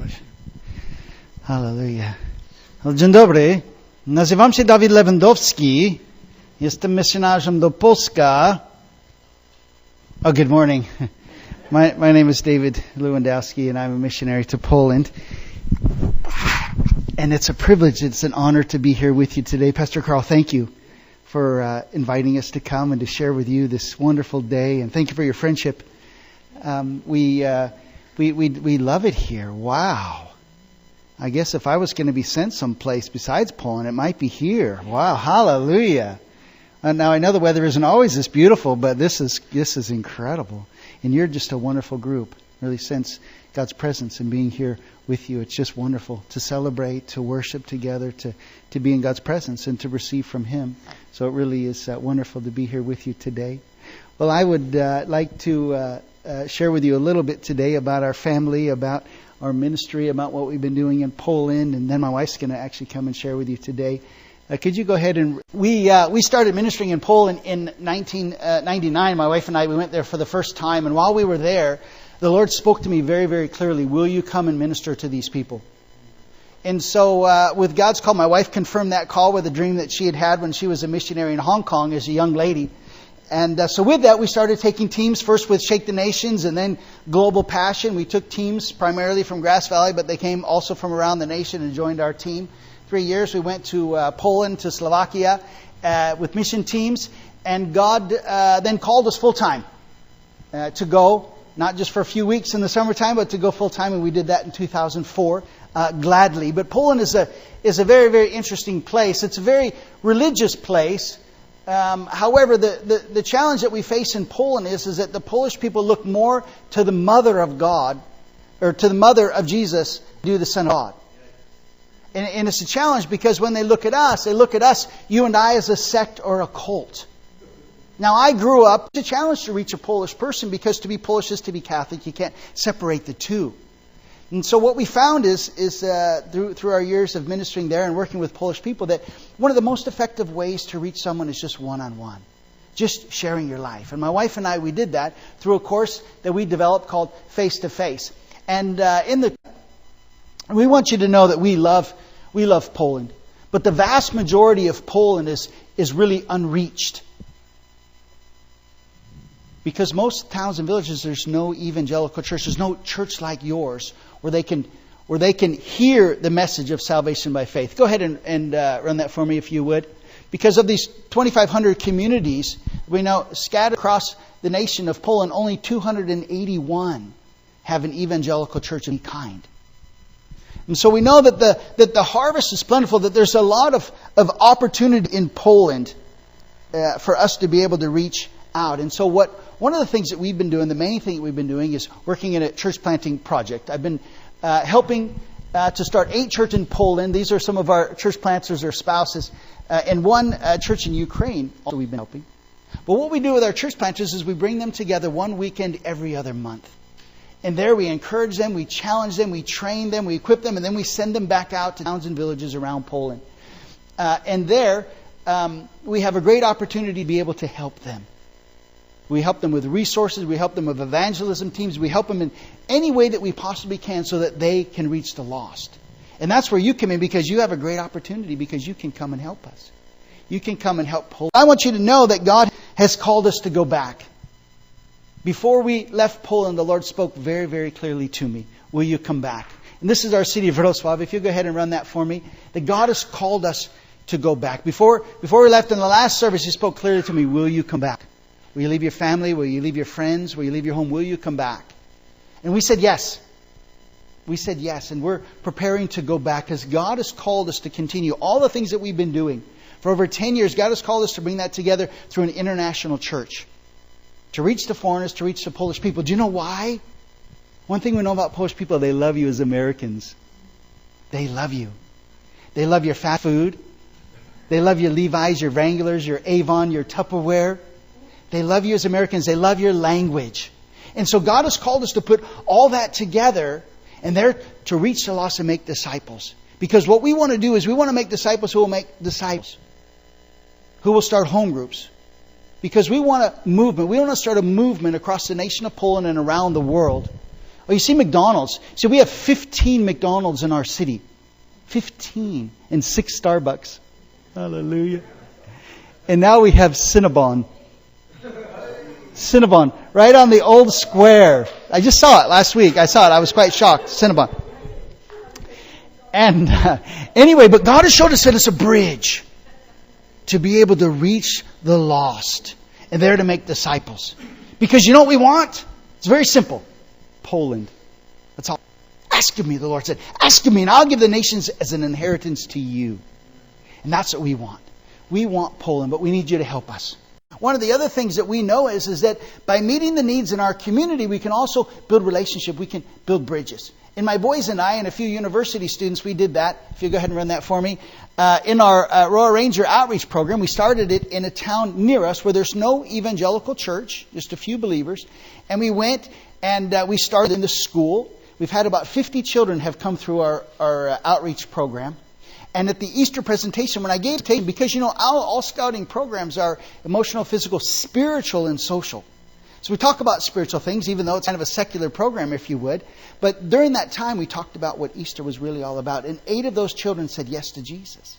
bless you. Hallelujah. Dzień dobry. Nazywam się David Lewandowski. Jestem misjonarzem do Polska. Oh, good morning. My name is David Lewandowski, and I'm a missionary to Poland. And it's a privilege, it's an honor to be here with you today. Pastor Carl, thank you for inviting us to come and to share with you this wonderful day. And thank you for your friendship. We love it here. Wow. I guess if I was going to be sent someplace besides Poland, it might be here. Wow. Hallelujah. Now I know the weather isn't always this beautiful, but this is incredible. And you're just a wonderful group. Really sense God's presence and being here with you. It's just wonderful to celebrate, to worship together, to be in God's presence and to receive from Him. So it really is wonderful to be here with you today. Well, I would like to share with you a little bit today about our family, about our ministry, about what we've been doing in Poland, and then my wife's going to actually come and share with you today. Could you go ahead and... We started ministering in Poland in 1999. My wife and I, we went there for the first time. And while we were there, the Lord spoke to me very, very clearly, will you come and minister to these people? And so with God's call, my wife confirmed that call with a dream that she had had when she was a missionary in Hong Kong as a young lady. And so with that, we started taking teams, first with Shake the Nations and then Global Passion. We took teams primarily from Grass Valley, but they came also from around the nation and joined our team. 3 years we went to Poland, to Slovakia with mission teams. And God then called us full-time to go, not just for a few weeks in the summertime, but to go full-time. And we did that in 2004 gladly. But Poland is a very, very interesting place. It's a very religious place. However, the challenge that we face in Poland is that the Polish people look more to the mother of God, or to the mother of Jesus, to the Son of God. And it's a challenge because when they look at us, you and I, as a sect or a cult. Now, I grew up, it's a challenge to reach a Polish person because to be Polish is to be Catholic. You can't separate the two. And so what we found is through our years of ministering there and working with Polish people, that one of the most effective ways to reach someone is just one-on-one. Just sharing your life. And my wife and I, we did that through a course that we developed called Face to Face. And we want you to know that we love Poland. But the vast majority of Poland is really unreached. Because most towns and villages, there's no evangelical church. There's no church like yours where they can hear the message of salvation by faith. Go ahead and run that for me if you would. Because of these 2,500 communities, we know scattered across the nation of Poland, only 281 have an evangelical church of any kind. And so we know that the harvest is plentiful, that there's a lot of opportunity in Poland for us to be able to reach out. And so one of the things that we've been doing, the main thing that we've been doing is working in a church planting project. I've been helping to start 8 churches in Poland. These are some of our church planters or spouses. And one church in Ukraine also we've been helping. But what we do with our church planters is we bring them together one weekend every other month. And there we encourage them, we challenge them, we train them, we equip them, and then we send them back out to towns and villages around Poland. And there we have a great opportunity to be able to help them. We help them with resources, we help them with evangelism teams, we help them in any way that we possibly can so that they can reach the lost. And that's where you come in, because you have a great opportunity, because you can come and help us. You can come and help Poland. I want you to know that God has called us to go back. Before we left Poland, the Lord spoke very, very clearly to me. Will you come back? And this is our city of Wrocław. If you go ahead and run that for me. That God has called us to go back. Before we left in the last service, He spoke clearly to me. Will you come back? Will you leave your family? Will you leave your friends? Will you leave your home? Will you come back? And we said yes. We said yes. And we're preparing to go back because God has called us to continue all the things that we've been doing. For over 10 years, God has called us to bring that together through an international church. To reach the foreigners, to reach the Polish people. Do you know why? One thing we know about Polish people, they love you as Americans. They love you. They love your fast food. They love your Levi's, your Wranglers, your Avon, your Tupperware. They love you as Americans. They love your language. And so God has called us to put all that together and there to reach the lost and make disciples. Because what we want to do is we want to make disciples who will make disciples. Who will start home groups. Because we want a movement. We want to start a movement across the nation of Poland and around the world Oh, you see McDonald's. So we have 15 McDonald's in our city. 15 and 6 Starbucks. Hallelujah. And now we have Cinnabon. Cinnabon, right on the old square. I just saw it last week. I saw it. I was quite shocked. Cinnabon. And anyway, but God has showed us that it's a bridge to be able to reach the lost and there to make disciples. Because you know what we want? It's very simple. Poland. That's all. Ask of me, the Lord said. Ask of me, and I'll give the nations as an inheritance to you. And that's what we want. We want Poland, but we need you to help us. One of the other things that we know is that by meeting the needs in our community, we can also build relationship. We can build bridges. And my boys and I and a few university students, we did that. If you go ahead and run that for me. In our Royal Ranger outreach program, we started it in a town near us where there's no evangelical church, just a few believers. And we went and we started in the school. We've had about 50 children have come through our outreach program. And at the Easter presentation, when I gave it, because, you know, all scouting programs are emotional, physical, spiritual, and social. So we talk about spiritual things, even though it's kind of a secular program, if you would. But during that time, we talked about what Easter was really all about. And 8 of those children said yes to Jesus.